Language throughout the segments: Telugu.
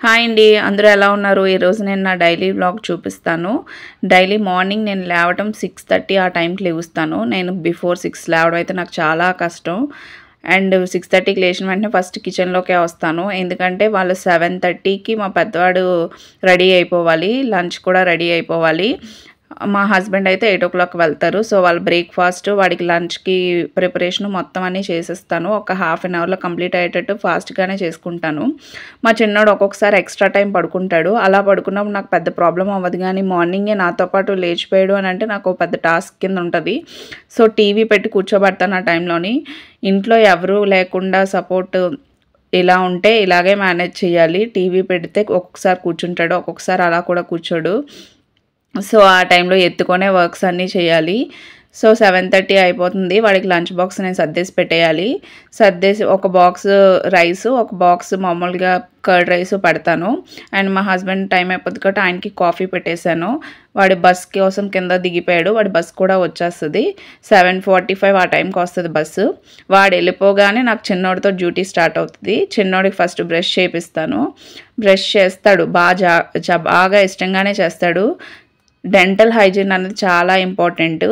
హాయ్ అండి, అందరూ ఎలా ఉన్నారు? ఈరోజు నేను నా డైలీ వ్లాగ్ చూపిస్తాను. డైలీ మార్నింగ్ నేను లేవటం 6:30 ఆ టైంకి లేగుస్తాను. నేను బిఫోర్ 6 లేవడం అయితే నాకు చాలా కష్టం. అండ్ 6:30కి లేచిన వెంటనే ఫస్ట్ కిచెన్లోకే వస్తాను. ఎందుకంటే వాళ్ళు 7:30కి మా పెద్దవాడు రెడీ అయిపోవాలి, లంచ్ కూడా రెడీ అయిపోవాలి. మా హస్బెండ్ అయితే 8 o'clock వెళ్తారు. సో వాళ్ళ బ్రేక్ఫాస్ట్, వాడికి లంచ్కి ప్రిపరేషన్ మొత్తం అన్నీ చేసేస్తాను. ఒక హాఫ్ అన్ అవర్లో కంప్లీట్ అయ్యేటట్టు ఫాస్ట్గానే చేసుకుంటాను. మా చిన్నోడు ఒక్కొక్కసారి ఎక్స్ట్రా టైం పడుకుంటాడు. అలా పడుకున్నప్పుడు నాకు పెద్ద ప్రాబ్లం అవ్వదు, కానీ మార్నింగే నాతో పాటు లేచిపోయాడు అని అంటే నాకు పెద్ద టాస్క్ కింద ఉంటుంది. సో టీవీ పెట్టి కూర్చోబెడతాను ఆ టైంలోని. ఇంట్లో ఎవరు లేకుండా సపోర్ట్ ఇలా ఉంటే ఇలాగే మేనేజ్ చేయాలి. టీవీ పెడితే ఒక్కొక్కసారి కూర్చుంటాడు, ఒక్కొక్కసారి అలా కూడా కూర్చోడు. సో ఆ టైంలో ఎత్తుకొనే వర్క్స్ అన్నీ చేయాలి. సో 7:30 అయిపోతుంది. వాడికి లంచ్ బాక్స్ నేను సర్దేసి పెట్టేయాలి. సర్దేసి ఒక బాక్స్ రైస్, ఒక బాక్స్ మామూలుగా కర్డ్ రైస్ పెడతాను. అండ్ మా హస్బెండ్ టైం అయిపోతుంది కాబట్టి ఆయనకి కాఫీ పెట్టేశాను. వాడి బస్ కోసం కింద దిగిపోయాడు. వాడి బస్ కూడా వచ్చేస్తుంది. 7:45 ఆ టైంకి వస్తుంది బస్సు. వాడు వెళ్ళిపోగానే నాకు చిన్నోడితో డ్యూటీ స్టార్ట్ అవుతుంది. చిన్నోడికి ఫస్ట్ బ్రష్ చేపిస్తాను. బ్రష్ చేస్తాడు, బాగా ఇష్టంగానే చేస్తాడు. డెంటల్ హైజీన్ అనేది చాలా ఇంపార్టెంట్.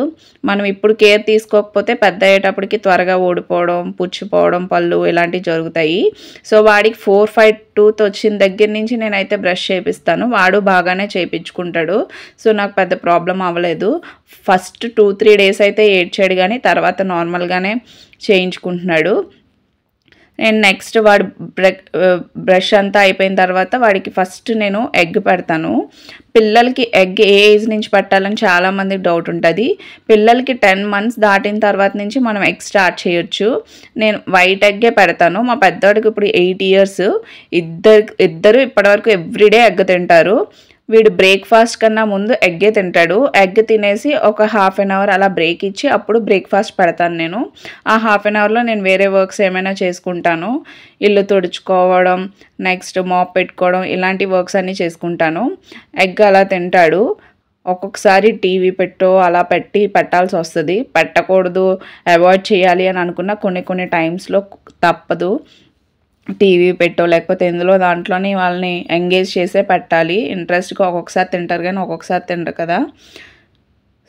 మనం ఇప్పుడు కేర్ తీసుకోకపోతే పెద్ద అయ్యేటప్పటికి త్వరగా ఊడిపోవడం, పుచ్చిపోవడం పళ్ళు ఇలాంటివి జరుగుతాయి. సో వాడికి 4-5 టూత్ వచ్చిన దగ్గర నుంచి నేనైతే బ్రష్ చేపిస్తాను. వాడు బాగానే చేయించుకుంటాడు. సో నాకు పెద్ద ప్రాబ్లం అవ్వలేదు. ఫస్ట్ 2-3 డేస్ అయితే ఏడ్చాడు, కానీ తర్వాత నార్మల్గానే చేయించుకుంటున్నాడు. నేను నెక్స్ట్ వాడు బ్రష్ అంతా అయిపోయిన తర్వాత వాడికి ఫస్ట్ నేను ఎగ్ పెడతాను. పిల్లలకి ఎగ్ ఏ ఏజ్ నుంచి పెట్టాలని చాలామందికి డౌట్ ఉంటుంది. పిల్లలకి 10 months దాటిన తర్వాత నుంచి మనం ఎగ్ స్టార్ట్ చేయొచ్చు. నేను వైట్ ఎగ్గే పెడతాను. మా పెద్దవాడికి ఇప్పుడు 8 years. ఇద్దరు ఇప్పటివరకు ఎవ్రీడే ఎగ్ తింటారు. వీడు బ్రేక్ఫాస్ట్ కన్నా ముందు ఎగ్గే తింటాడు. ఎగ్ తినేసి ఒక హాఫ్ అన్ అవర్ అలా బ్రేక్ ఇచ్చి అప్పుడు బ్రేక్ఫాస్ట్ పెడతాను నేను. ఆ హాఫ్ అన్ అవర్లో నేను వేరే వర్క్స్ ఏమైనా చేసుకుంటాను. ఇల్లు తుడుచుకోవడం, నెక్స్ట్ మాప్ పెట్టుకోవడం, ఇలాంటి వర్క్స్ అన్నీ చేసుకుంటాను. ఎగ్ అలా తింటాడు. ఒక్కొక్కసారి టీవీ అలా పెట్టాల్సి వస్తుంది. పెట్టకూడదు, అవాయిడ్ చేయాలి అని అనుకున్న కొన్ని టైమ్స్లో తప్పదు. టీవీ లేకపోతే ఇందులో దాంట్లోని వాళ్ళని ఎంగేజ్ చేసే పెట్టాలి. ఇంట్రెస్ట్గా ఒక్కొక్కసారి తింటారు, కానీ ఒక్కొక్కసారి తింటారు కదా.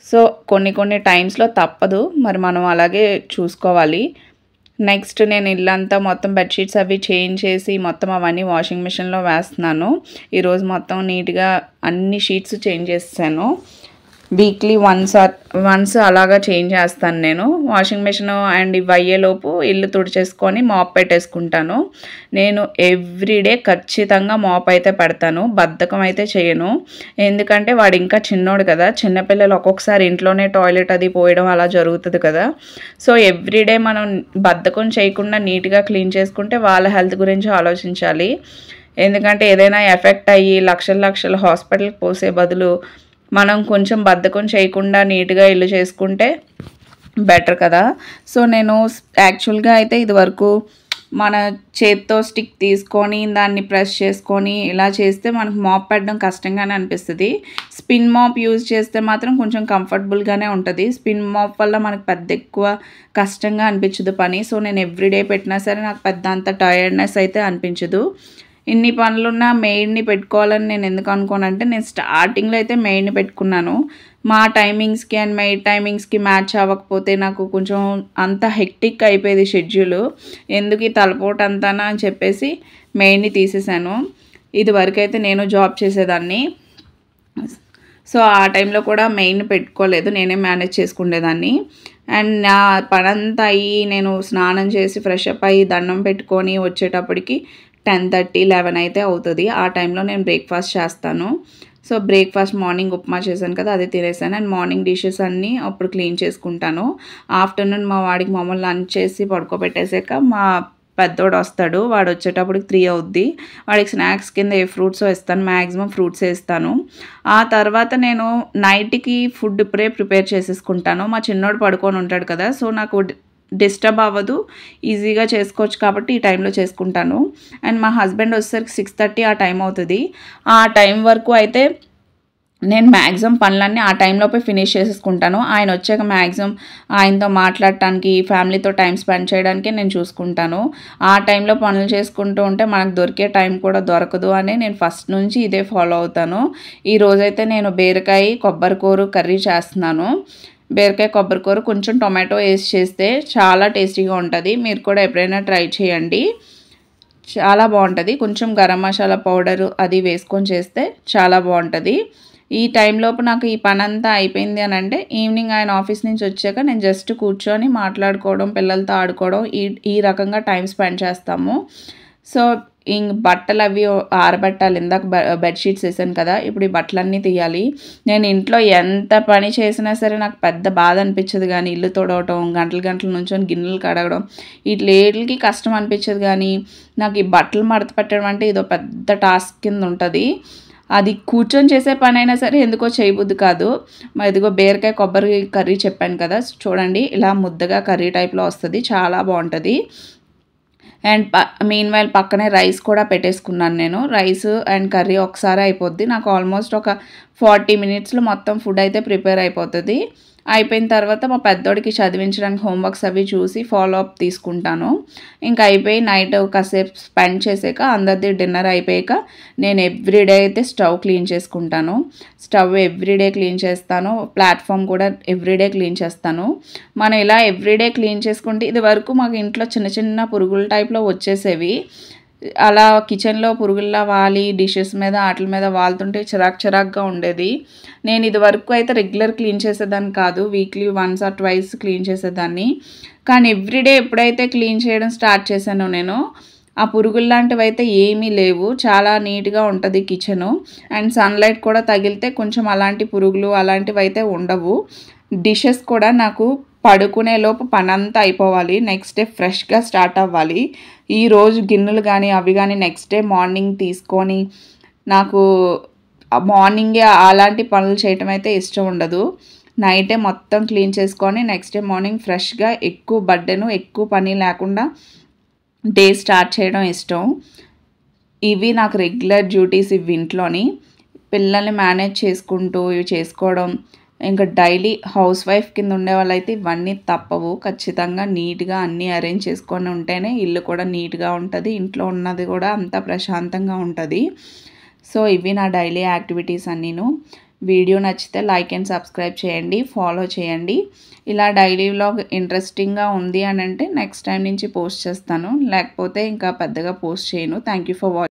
సో కొన్ని టైమ్స్లో తప్పదు, మరి మనం అలాగే చూసుకోవాలి. నెక్స్ట్ నేను ఇల్లంతా మొత్తం బెడ్షీట్స్ అవి చేంజ్ చేసి మొత్తం అవన్నీ వాషింగ్ మిషన్లో వేస్తున్నాను. ఈరోజు మొత్తం నీట్గా అన్ని షీట్స్ చేంజ్ చేస్తాను. వీక్లీ వన్స్ అలాగా చేంజ్ చేస్తాను నేను. వాషింగ్ మిషన్ అండ్ ఇవి అయ్యేలోపు ఇల్లు తుడిచేసుకొని మాప్ పెట్టేసుకుంటాను. నేను ఎవ్రీడే ఖచ్చితంగా మాప్ అయితే పెడతాను, బద్ధకం అయితే చేయను. ఎందుకంటే వాడు ఇంకా చిన్నోడు కదా, చిన్నపిల్లలు ఒక్కొక్కసారి ఇంట్లోనే టాయిలెట్ అది పోయడం అలా జరుగుతుంది కదా. సో ఎవ్రీడే మనం బద్ధకం చేయకుండా నీట్గా క్లీన్ చేసుకుంటే వాళ్ళ హెల్త్ గురించి ఆలోచించాలి. ఎందుకంటే ఏదైనా ఎఫెక్ట్ అయ్యి లక్షల హాస్పిటల్కి పోసే బదులు మనం కొంచెం బద్ధకం చేయకుండా నీట్గా ఇల్లు చేసుకుంటే బెటర్ కదా. సో నేను యాక్చువల్గా అయితే ఇదివరకు మన చేత్తో స్టిక్ తీసుకొని దాన్ని ప్రెస్ చేసుకొని ఇలా చేస్తే మనకు మాప్ పెట్టడం కష్టంగానే అనిపిస్తుంది. స్పిన్ మాప్ యూజ్ చేస్తే మాత్రం కొంచెం కంఫర్టబుల్గానే ఉంటుంది. స్పిన్ మాప్ వల్ల మనకు పెద్ద ఎక్కువ కష్టంగా అనిపించదు పని. సో నేను ఎవ్రీడే పెట్టినా సరే నాకు పెద్ద అంత టైర్డ్నెస్ అయితే అనిపించదు. ఇన్ని పనులున్నా మెయిడ్ని పెట్టుకోవాలని నేను ఎందుకు అనుకోనంటే, నేను స్టార్టింగ్లో అయితే మెయిడ్ని పెట్టుకున్నాను. మా టైమింగ్స్కి అండ్ మెయిడ్ టైమింగ్స్కి మ్యాచ్ అవ్వకపోతే నాకు కొంచెం అంత హెక్టిక్ అయిపోయేది షెడ్యూల్. ఎందుకు ఈ తలపోటు అంతానా అని చెప్పేసి మెయిడ్ని తీసేసాను. ఇది వరకైతే నేను జాబ్ చేసేదాన్ని. సో ఆ టైంలో కూడా మెయిడ్ని పెట్టుకోలేదు, నేనే మేనేజ్ చేసుకునేదాన్ని. అండ్ నా పనంతా అయ్యి నేను స్నానం చేసి ఫ్రెష్ అప్ అయ్యి దండం పెట్టుకొని వచ్చేటప్పటికి 10:30-11 అయితే అవుతుంది. ఆ టైంలో నేను బ్రేక్ఫాస్ట్ చేస్తాను. సో బ్రేక్ఫాస్ట్ మార్నింగ్ ఉప్మా చేశాను కదా, అది తినేసాను. అండ్ మార్నింగ్ డిషెస్ అన్నీ అప్పుడు క్లీన్ చేసుకుంటాను. ఆఫ్టర్నూన్ మా వాడికి మామూలు లంచ్ చేసి పడుకోబెట్టేసాక మా పెద్దోడు వస్తాడు. వాడు వచ్చేటప్పటికి 3 అవుద్ది. వాడికి స్నాక్స్ కింద ఏ ఫ్రూట్స్ ఇస్తాను, మ్యాక్సిమం ఫ్రూట్స్ ఇస్తాను. ఆ తర్వాత నేను నైట్కి ఫుడ్ ఇప్పుడే ప్రిపేర్ చేసేసుకుంటాను. మా చిన్నోడు పడుకొని ఉంటాడు కదా, సో నాకు డిస్టర్బ్ అవ్వదు, ఈజీగా చేసుకోవచ్చు కాబట్టి ఈ టైంలో చేసుకుంటాను. అండ్ మా హస్బెండ్ వచ్చేసరికి 6:30 ఆ టైం అవుతుంది. ఆ టైం వరకు అయితే నేను మ్యాక్సిమం పనులన్నీ ఆ టైంలోపే ఫినిష్ చేసేసుకుంటాను. ఆయన వచ్చాక మ్యాక్సిమం ఆయనతో మాట్లాడటానికి, ఫ్యామిలీతో టైం స్పెండ్ చేయడానికే నేను చూసుకుంటాను. ఆ టైంలో పనులు చేసుకుంటూ ఉంటే మనకు దొరికే టైం కూడా దొరకదు అని నేను ఫస్ట్ నుంచి ఇదే ఫాలో అవుతాను. ఈరోజైతే నేను బీరకాయ కొబ్బరికూర కర్రీ చేస్తున్నాను. బీరకాయ కొబ్బరికూర కొంచెం టొమాటో వేసి చేస్తే చాలా టేస్టీగా ఉంటుంది. మీరు కూడా ఎప్పుడైనా ట్రై చేయండి. చాలా బాగుంటుంది. కొంచెం గరం మసాలా పౌడరు అది వేసుకొని చేస్తే చాలా బాగుంటుంది. ఈ టైంలోపు నాకు ఈ పని అంతా అయిపోయింది అని అంటే ఈవినింగ్ ఆయన ఆఫీస్ నుంచి వచ్చాక నేను జస్ట్ కూర్చొని మాట్లాడుకోవడం, పిల్లలతో ఆడుకోవడం ఈ రకంగా టైం స్పెండ్ చేస్తాము. సో బట్టలు అవి ఆరబెట్టాలి. ఇందాక బెడ్షీట్స్ వేసాను కదా, ఇప్పుడు ఈ బట్టలన్నీ తీయాలి. నేను ఇంట్లో ఎంత పని చేసినా సరే నాకు పెద్ద బాధ అనిపించదు, కానీ ఇల్లు తుడవటం, గంటలు గంటలు నుంచొని గిన్నెలు కడగడం వీటికి కష్టం అనిపించదు. కానీ నాకు ఈ బట్టలు మడత పెట్టడం అంటే ఇదో పెద్ద టాస్క్ కింద ఉంటుంది. అది కూర్చొని చేసే పని అయినా సరే ఎందుకో చేయబుద్ధి కాదు. మరి ఇదిగో బీరకాయ కొబ్బరి కర్రీ చెప్పాను కదా, చూడండి ఇలా ముద్దగా కర్రీ టైప్లో వస్తుంది, చాలా బాగుంటుంది. అండ్ మీన్వైల్ పక్కనే రైస్ కూడా పెట్టేసుకున్నాను నేను. రైస్ అండ్ కర్రీ ఒకసారి అయిపోద్ది. నాకు ఆల్మోస్ట్ ఒక 40 మినిట్స్లో మొత్తం ఫుడ్ అయితే ప్రిపేర్ అయిపోతుంది. అయిపోయిన తర్వాత మా పెద్దోడికి చదివించడానికి హోంవర్క్స్ అవి చూసి ఫాలో అప్ తీసుకుంటాను. ఇంకా అయిపోయి నైట్ కాసేపు స్పెండ్ చేసాక అందరిది డిన్నర్ అయిపోయాక నేను ఎవ్రీడే అయితే స్టవ్ క్లీన్ చేసుకుంటాను. స్టవ్ ఎవ్రీడే క్లీన్ చేస్తాను. ప్లాట్ఫామ్ కూడా ఎవ్రీడే క్లీన్ చేస్తాను. మనం ఇలా ఎవ్రీడే క్లీన్ చేసుకుంటే ఇది వరకు మాకు ఇంట్లో చిన్న చిన్న పురుగుల టైప్లో వచ్చేసేవి. అలా కిచెన్లో పురుగుల్లా వాలి డిషెస్ మీద వాటి మీద వాళ్తుంటే చిరాకుగా ఉండేది. నేను ఇది వరకు అయితే రెగ్యులర్ క్లీన్ చేసేదాన్ని కాదు, weekly once or twice clean చేసేదాన్ని. కానీ ఎవ్రీడే ఎప్పుడైతే క్లీన్ చేయడం స్టార్ట్ చేశానో నేను, ఆ పురుగులు లాంటివి అయితే ఏమీ లేవు. చాలా నీట్గా ఉంటుంది కిచెను. అండ్ సన్లైట్ కూడా తగిలితే కొంచెం అలాంటి పురుగులు అలాంటివి అయితే ఉండవు. డిషెస్ కూడా నాకు పడుకునే లోపు పనంతా అయిపోవాలి, నెక్స్ట్ డే ఫ్రెష్గా స్టార్ట్ అవ్వాలి. ఈరోజు గిన్నెలు కానీ అవి కానీ నెక్స్ట్ డే మార్నింగ్ తీసుకొని నాకు మార్నింగే అలాంటి పనులు చేయటం అయితే ఇష్టం ఉండదు. నైటే మొత్తం క్లీన్ చేసుకొని నెక్స్ట్ డే మార్నింగ్ ఫ్రెష్గా ఎక్కువ బర్డెను ఎక్కువ పని లేకుండా డే స్టార్ట్ చేయడం ఇష్టం. ఇవి నాకు రెగ్యులర్ డ్యూటీస్ ఇవి ఇంట్లోని. పిల్లల్ని మేనేజ్ చేసుకుంటూ ఇవి చేసుకోవడం, ఇంకా డైలీ హౌస్ వైఫ్ కింద ఉండే వాళ్ళైతే ఇవన్నీ తప్పవు. ఖచ్చితంగా నీట్గా అన్నీ అరేంజ్ చేసుకొని ఉంటేనే ఇల్లు కూడా నీట్గా ఉంటుంది, ఇంట్లో ఉన్నది కూడా అంతా ప్రశాంతంగా ఉంటుంది. సో ఇవి నా డైలీ యాక్టివిటీస్ అన్నీను. వీడియో నచ్చితే లైక్ అండ్ సబ్స్క్రైబ్ చేయండి, ఫాలో చేయండి. ఇలా డైలీ వ్లాగ్ ఇంట్రెస్టింగ్గా ఉంది అని అంటే నెక్స్ట్ టైం నుంచి పోస్ట్ చేస్తాను, లేకపోతే ఇంకా పెద్దగా పోస్ట్ చేయను. Thank you for watching.